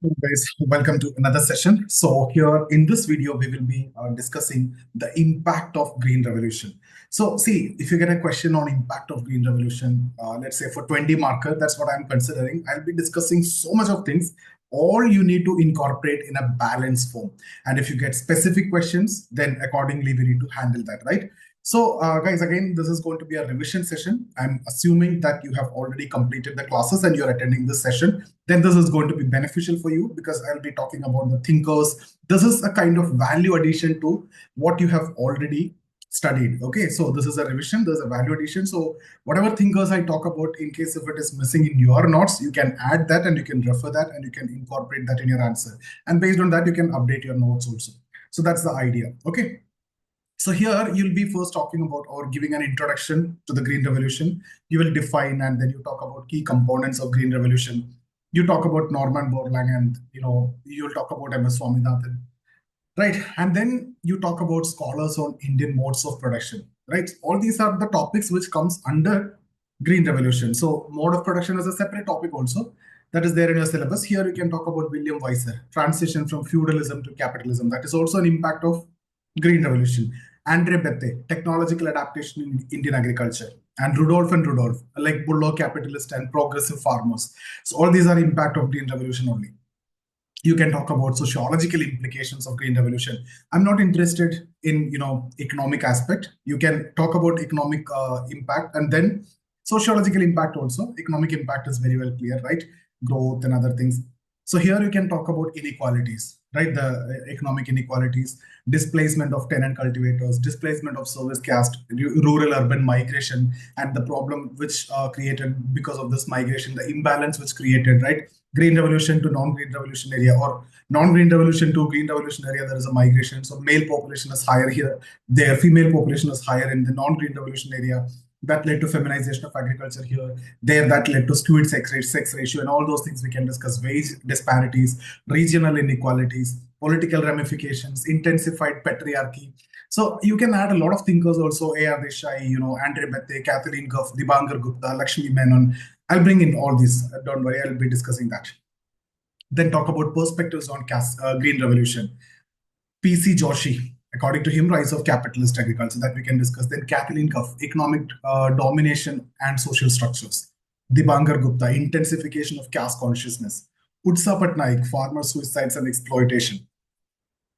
Hello guys, welcome to another session. So here in this video, we will be discussing the impact of green revolution. So see, if you get a question on impact of green revolution, let's say for 20 marker, that's what I'm considering. I'll be discussing so much of things. All you need to incorporate in a balanced form. And if you get specific questions, then accordingly, we need to handle that, right? So guys, again, this is going to be a revision session. I'm assuming that you have already completed the classes and you're attending this session. Then this is going to be beneficial for you because I'll be talking about the thinkers. This is a kind of value addition to what you have already studied. Okay, so this is a revision, there's a value addition. So whatever thinkers I talk about, in case if it is missing in your notes, you can add that and you can refer that and you can incorporate that in your answer. And based on that, you can update your notes also. So that's the idea. Okay. So here you'll be first talking about or giving an introduction to the Green Revolution. You will define and then you talk about key components of Green Revolution. You talk about Norman Borlaug and you'll talk about MS Swaminathan, right? And then you talk about scholars on Indian modes of production, right? All these are the topics which comes under Green Revolution. So mode of production is a separate topic also that is there in your syllabus. Here you can talk about William Weiser, transition from feudalism to capitalism. That is also an impact of Green Revolution. Andre Béteille, technological adaptation in Indian agriculture, and Rudolph, like Bullock capitalist and progressive farmers. So all these are impact of Green Revolution only. You can talk about sociological implications of Green Revolution. I'm not interested in economic aspect. You can talk about economic impact and then sociological impact also. Economic impact is very well clear, right? Growth and other things. So here you can talk about inequalities, right? The economic inequalities, displacement of tenant cultivators, displacement of service caste, rural-urban migration, and the problem which created because of this migration, the imbalance which created, right? Green revolution to non-green revolution area or non-green revolution to green revolution area, there is a migration. So male population is higher here. Their female population is higher in the non-green revolution area. That led to feminization of agriculture here. There, that led to skewed sex ratio, and all those things we can discuss. Wage disparities, regional inequalities, political ramifications, intensified patriarchy. So you can add a lot of thinkers also. A.R. Desai, Andre Béteille, Kathleen Gough, Dibankar Gupta, Lakshmi Menon. I'll bring in all these. Don't worry, I'll be discussing that. Then talk about perspectives on green revolution. P.C. Joshi, according to him, rise of capitalist agriculture that we can discuss. Then Kathleen Gough, economic domination and social structures. Dibankar Gupta, intensification of caste consciousness. Utsa Patnaik, farmer suicides and exploitation.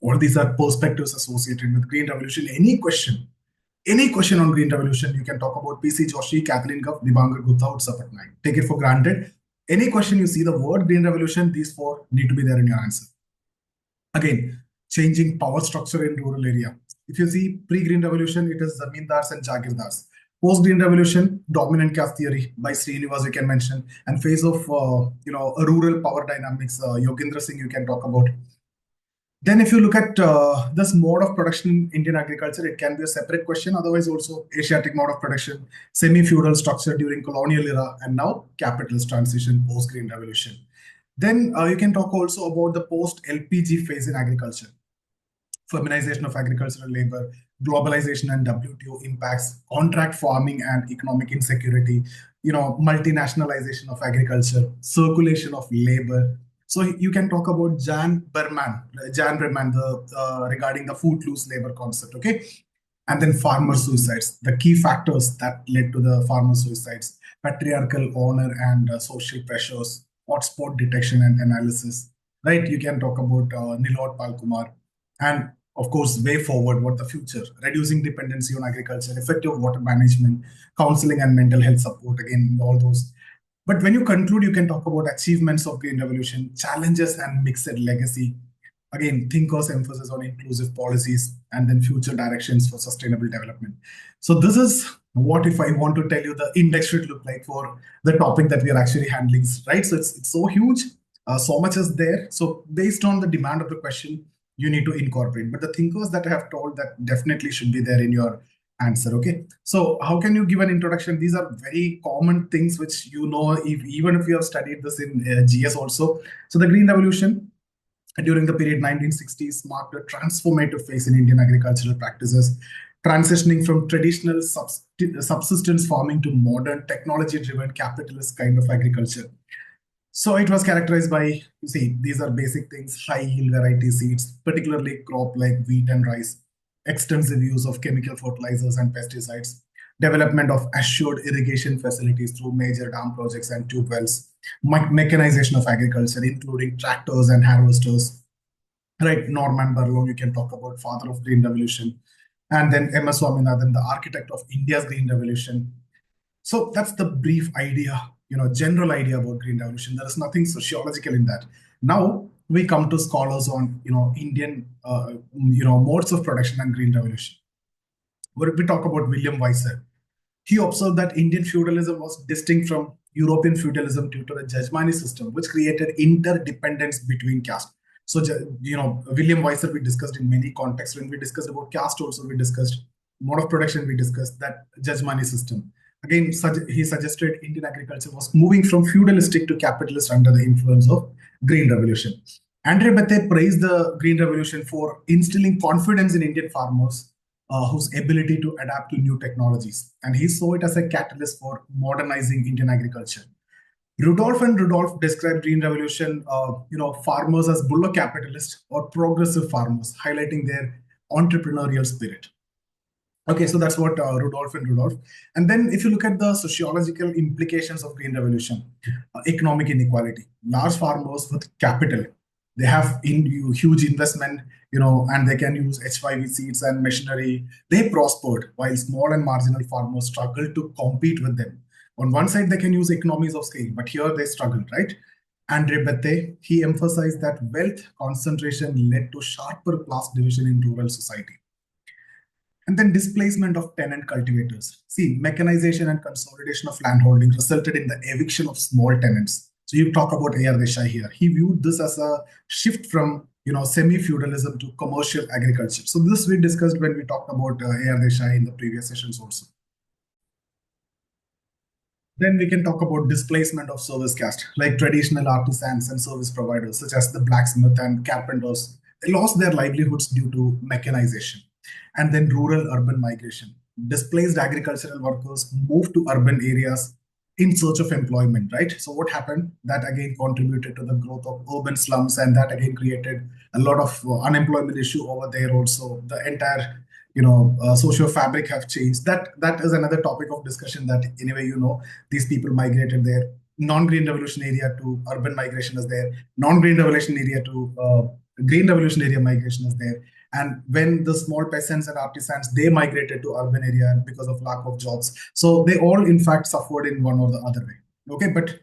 All these are perspectives associated with Green Revolution. Any question on Green Revolution, you can talk about P.C. Joshi, Kathleen Gough, Dibankar Gupta, Utsa Patnaik. Take it for granted. Any question you see the word Green Revolution, these four need to be there in your answer. Again, changing power structure in rural area. If you see pre-Green Revolution, it is Zamindars and Jagirdars. Post-Green Revolution, dominant caste theory by Srinivas, you can mention, and phase of a rural power dynamics, Yogendra Singh, you can talk about. Then if you look at this mode of production in Indian agriculture, it can be a separate question. Otherwise, also Asiatic mode of production, semi-feudal structure during colonial era, and now capitalist transition post-Green Revolution. Then you can talk also about the post-LPG phase in agriculture. Feminization of agricultural labor, globalization and WTO impacts, contract farming and economic insecurity, multinationalization of agriculture, circulation of labor. So you can talk about Jan Berman, regarding the footloose labor concept, okay? And then farmer suicides, the key factors that led to the farmer suicides, patriarchal honor and social pressures, hotspot detection and analysis, right? You can talk about Nilot Palkumar, and of course, way forward, what the future, reducing dependency on agriculture, effective water management, counseling and mental health support, again, all those. But when you conclude, you can talk about achievements of Green Revolution, challenges and mixed legacy. Again, thinkers emphasis on inclusive policies and then future directions for sustainable development. So this is what if I want to tell you the index should look like for the topic that we are actually handling, right? So it's so huge, so much is there. So based on the demand of the question, you need to incorporate. But the thinkers that I have told that definitely should be there in your answer, okay? So how can you give an introduction? These are very common things which even if you have studied this in GS also. So the Green Revolution during the period 1960s marked a transformative phase in Indian agricultural practices, transitioning from traditional subsistence farming to modern technology-driven capitalist kind of agriculture. So it was characterized by, you see, these are basic things: high yield variety seeds, particularly crop like wheat and rice, extensive use of chemical fertilizers and pesticides, development of assured irrigation facilities through major dam projects and tube wells, mechanization of agriculture, including tractors and harvesters. Right, Norman Borlaug, you can talk about father of Green Revolution, and then M.S. Swaminathan, the architect of India's Green Revolution. So that's the brief idea, general idea about Green Revolution. There is nothing sociological in that. Now we come to scholars on, Indian, modes of production and Green Revolution. Where we talk about William Weiser, he observed that Indian feudalism was distinct from European feudalism due to the Jajmani system, which created interdependence between castes. So, William Weiser, we discussed in many contexts. When we discussed about caste, also we discussed mode of production, we discussed that Jajmani system. Again, he suggested Indian agriculture was moving from feudalistic to capitalist under the influence of Green Revolution. Andre Béteille praised the Green Revolution for instilling confidence in Indian farmers whose ability to adapt to new technologies. And he saw it as a catalyst for modernizing Indian agriculture. Rudolph and Rudolph described Green Revolution, farmers as bullock capitalists or progressive farmers, highlighting their entrepreneurial spirit. Okay, so that's what Rudolph and Rudolph. And then if you look at the sociological implications of Green Revolution, economic inequality, large farmers with capital, they have huge investment, and they can use H5V seeds and machinery. They prospered, while small and marginal farmers struggled to compete with them. On one side, they can use economies of scale, but here they struggled, right? Andre Béteille, he emphasized that wealth concentration led to sharper class division in rural society. And then displacement of tenant cultivators. See, mechanization and consolidation of landholding resulted in the eviction of small tenants. So you talk about A.R. Desai here. He viewed this as a shift from semi-feudalism to commercial agriculture. So this we discussed when we talked about A.R. Desai in the previous sessions also. Then we can talk about displacement of service caste, like traditional artisans and service providers, such as the blacksmith and carpenters. They lost their livelihoods due to mechanization. And then rural-urban migration. Displaced agricultural workers moved to urban areas in search of employment, right? So what happened? That again contributed to the growth of urban slums, and that again created a lot of unemployment issue over there also. The entire social fabric have changed. That is another topic of discussion, that anyway, these people migrated there. Non-green revolution area to urban migration is there. Non-green revolution area to green revolution area migration is there. And when the small peasants and artisans, they migrated to urban area because of lack of jobs. So they all in fact suffered in one or the other way. Okay, but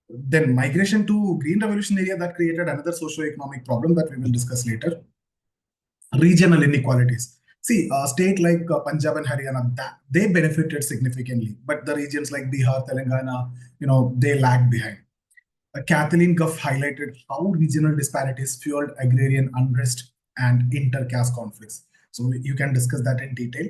then migration to green revolution area, that created another socio-economic problem that we will discuss later. Regional inequalities. See, a state like Punjab and Haryana, they benefited significantly, but the regions like Bihar, Telangana, they lagged behind. Kathleen Guff highlighted how regional disparities fueled agrarian unrest and inter-caste conflicts. So you can discuss that in detail.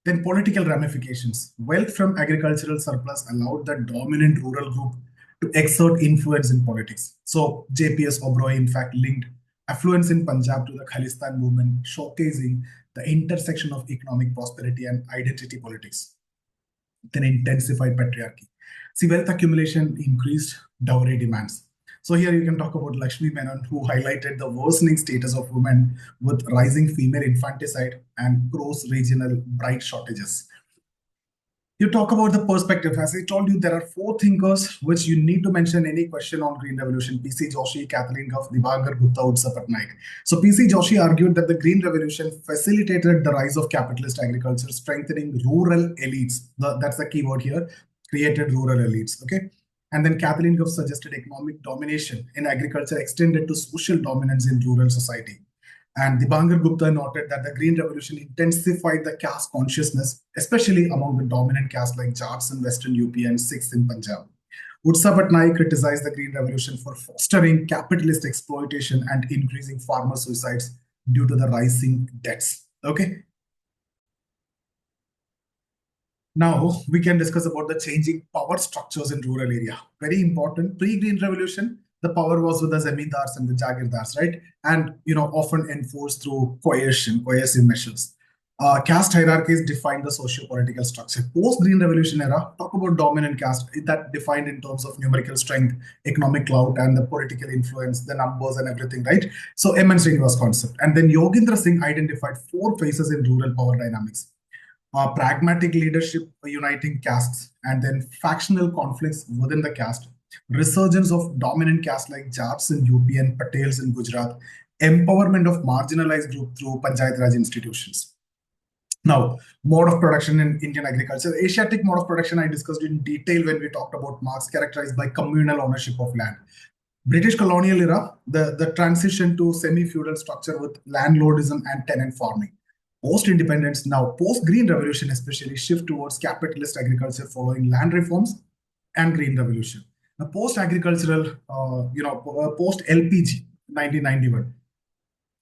Then political ramifications. Wealth from agricultural surplus allowed the dominant rural group to exert influence in politics. So JPS Oberoi, in fact, linked affluence in Punjab to the Khalistan movement, showcasing the intersection of economic prosperity and identity politics. Then intensified patriarchy. See, wealth accumulation increased dowry demands. So here you can talk about Lakshmi Menon, who highlighted the worsening status of women with rising female infanticide and gross regional bride shortages. You talk about the perspective. As I told you, there are four thinkers which you need to mention any question on Green Revolution: P.C. Joshi, Kathleen Guff, Dibankar Gupta, Utsa Patnaik. So P.C. Joshi argued that the Green Revolution facilitated the rise of capitalist agriculture, strengthening rural elites. That's the keyword here, created rural elites. Okay. And then Kathleen Guff suggested economic domination in agriculture extended to social dominance in rural society. And Dibankar Gupta noted that the Green Revolution intensified the caste consciousness, especially among the dominant castes like Jats in Western UP and Sikhs in Punjab. Utsa Patnaik criticized the Green Revolution for fostering capitalist exploitation and increasing farmer suicides due to the rising debts. Okay. Now we can discuss about the changing power structures in rural area. Very important. Pre-Green Revolution, the power was with the Zamindars and the Jagirdars, right? And often enforced through coercion, coercive measures. Caste hierarchies define the socio-political structure. Post-Green Revolution era, talk about dominant caste, that defined in terms of numerical strength, economic clout, and the political influence, the numbers and everything, right? So M.N. Srinivas concept. And then Yogendra Singh identified four phases in rural power dynamics. Pragmatic leadership uniting castes, and then factional conflicts within the caste, resurgence of dominant castes like Jats in UP and Patels in Gujarat, empowerment of marginalized group through Panchayat Raj institutions. Now, mode of production in Indian agriculture. Asiatic mode of production I discussed in detail when we talked about Marx, characterized by communal ownership of land. British colonial era, the transition to semi-feudal structure with landlordism and tenant farming. Post-independence, now post-green revolution especially, shift towards capitalist agriculture following land reforms and green revolution. Now post-agricultural, post-LPG, 1991,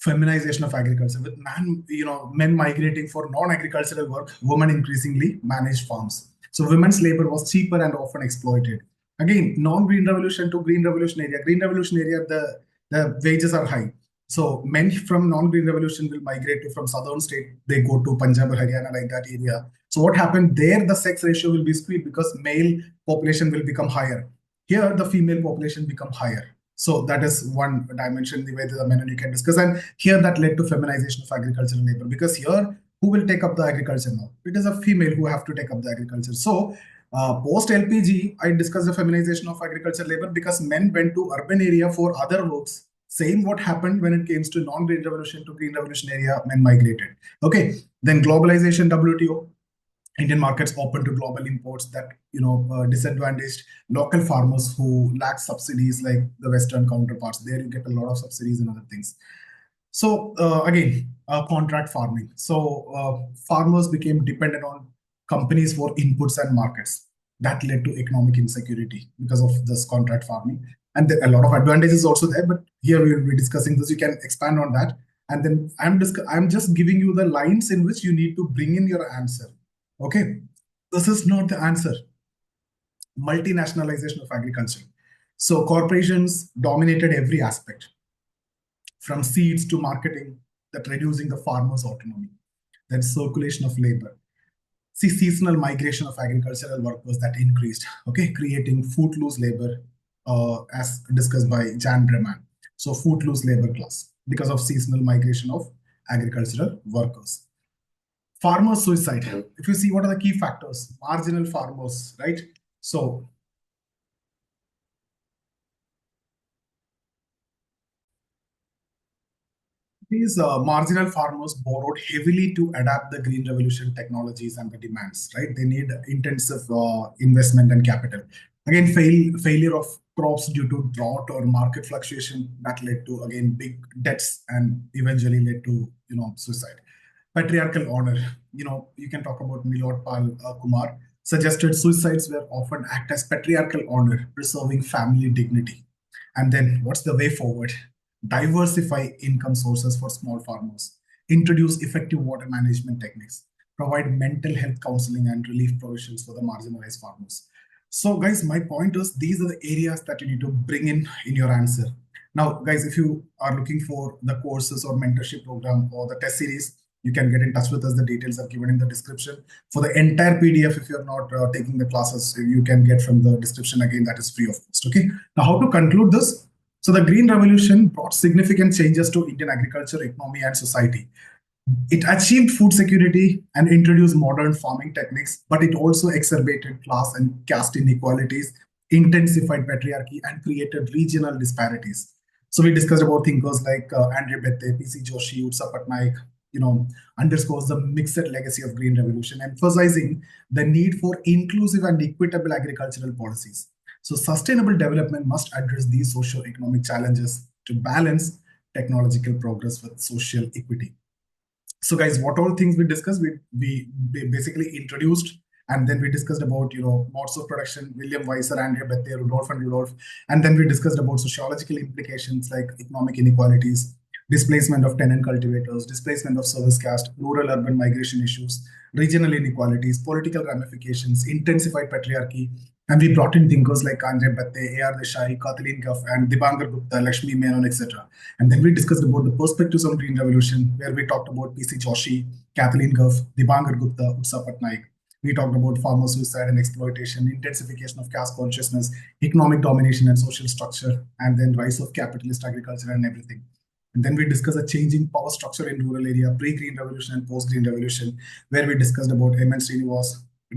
feminization of agriculture with men migrating for non-agricultural work, women increasingly managed farms. So women's labor was cheaper and often exploited. Again, non-green revolution to green revolution area. Green revolution area, the wages are high. So men from non-green revolution will migrate from southern state. They go to Punjab or Haryana, like that area. So what happened there? The sex ratio will be skewed because male population will become higher. Here, the female population become higher. So that is one dimension, the way the men and you can discuss. And here that led to feminization of agricultural labor, because here, who will take up the agriculture now? It is a female who have to take up the agriculture. So post LPG, I discussed the feminization of agricultural labor because men went to urban area for other works. Same what happened when it came to non-green revolution to green revolution area, men migrated. Okay, then globalization, WTO. Indian markets open to global imports that disadvantaged local farmers who lack subsidies like the Western counterparts. There you get a lot of subsidies and other things. So again, contract farming. So farmers became dependent on companies for inputs and markets. That led to economic insecurity because of this contract farming. And a lot of advantages also there, but here we will be discussing this. You can expand on that. And then I'm just giving you the lines in which you need to bring in your answer. Okay, this is not the answer. Multinationalization of agriculture. So corporations dominated every aspect, from seeds to marketing, that reducing the farmers' autonomy. Then circulation of labor. See, seasonal migration of agricultural workers that increased, okay, creating footloose labor, as discussed by Jan Breman. So footloose labor class because of seasonal migration of agricultural workers. Farmer suicide. If you see what are the key factors, marginal farmers, right? So these marginal farmers borrowed heavily to adapt the green revolution technologies and the demands, right? They need intensive investment and capital. Again, failure of crops due to drought or market fluctuation that led to, again, big debts and eventually led to, suicide. Patriarchal honor. You can talk about Nilot Pal Kumar suggested suicides were often act as patriarchal honor, preserving family dignity. And then what's the way forward? Diversify income sources for small farmers, introduce effective water management techniques, provide mental health counseling and relief provisions for the marginalized farmers. So guys, my point is these are the areas that you need to bring in your answer. Now, guys, if you are looking for the courses or mentorship program or the test series, you can get in touch with us. The details are given in the description. For the entire PDF, if you're not taking the classes, you can get from the description. Again, that is free of cost. Okay. Now, how to conclude this? So the Green Revolution brought significant changes to Indian agriculture, economy, and society. It achieved food security and introduced modern farming techniques, but it also exacerbated class and caste inequalities, intensified patriarchy, and created regional disparities. So we discussed about thinkers like Andre Béteille, P.C. Joshi, Utsa Patnaik, underscores the mixed legacy of Green Revolution, emphasizing the need for inclusive and equitable agricultural policies. So sustainable development must address these socio-economic challenges to balance technological progress with social equity. So guys, what all things we discussed, we basically introduced, and then we discussed about, modes of production, William Weiser, Andre Béteille, Rudolph and Rudolph, and then we discussed about sociological implications like economic inequalities, displacement of tenant cultivators, displacement of service caste, rural-urban migration issues, regional inequalities, political ramifications, intensified patriarchy. And we brought in thinkers like Béteille, A.R. Desai, Kathleen Gough, and Dipankar Gupta, Lakshmi Menon, etc. And then we discussed about the perspectives on green revolution, where we talked about P.C. Joshi, Kathleen Gough, Dipankar Gupta, Utsa Patnaik. We talked about farmer suicide and exploitation, intensification of caste consciousness, economic domination and social structure, and then rise of capitalist agriculture and everything. And then we discussed a changing power structure in rural area, pre-green revolution and post-green revolution, where we discussed about M. N. Srinivas,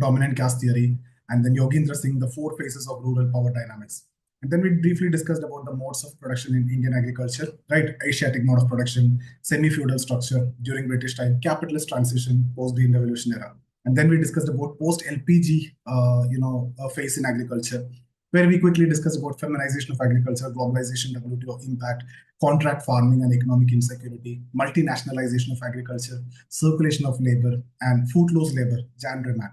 dominant caste theory, and then Yogendra Singh, the four phases of rural power dynamics. And then we briefly discussed about the modes of production in Indian agriculture, right? Asiatic mode of production, semi-feudal structure during British time, capitalist transition, post-green revolution era. And then we discussed about post-LPG, phase in agriculture, where we quickly discussed about feminization of agriculture, globalization, WTO impact, contract farming and economic insecurity, multinationalization of agriculture, circulation of labor, and footloose labor, Jan-Reman.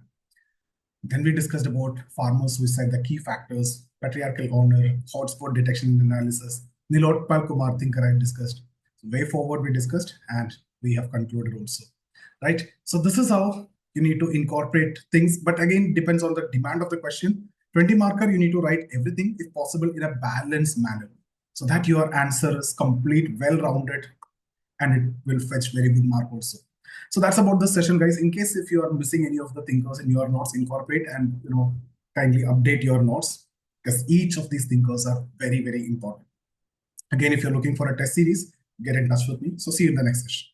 Then we discussed about farmer suicide, the key factors, patriarchal owner, hotspot detection and analysis. Nilotpal Kumar Thinker I discussed. So way forward we discussed, and we have concluded also, right? So this is how you need to incorporate things, but again, depends on the demand of the question. 20 marker, you need to write everything, if possible, in a balanced manner, so that your answer is complete, well-rounded, and it will fetch very good mark also. So that's about this session, guys. In case if you are missing any of the thinkers in your notes, incorporate and kindly update your notes, because each of these thinkers are very, very important. Again, if you're looking for a test series, get in touch with me. So see you in the next session.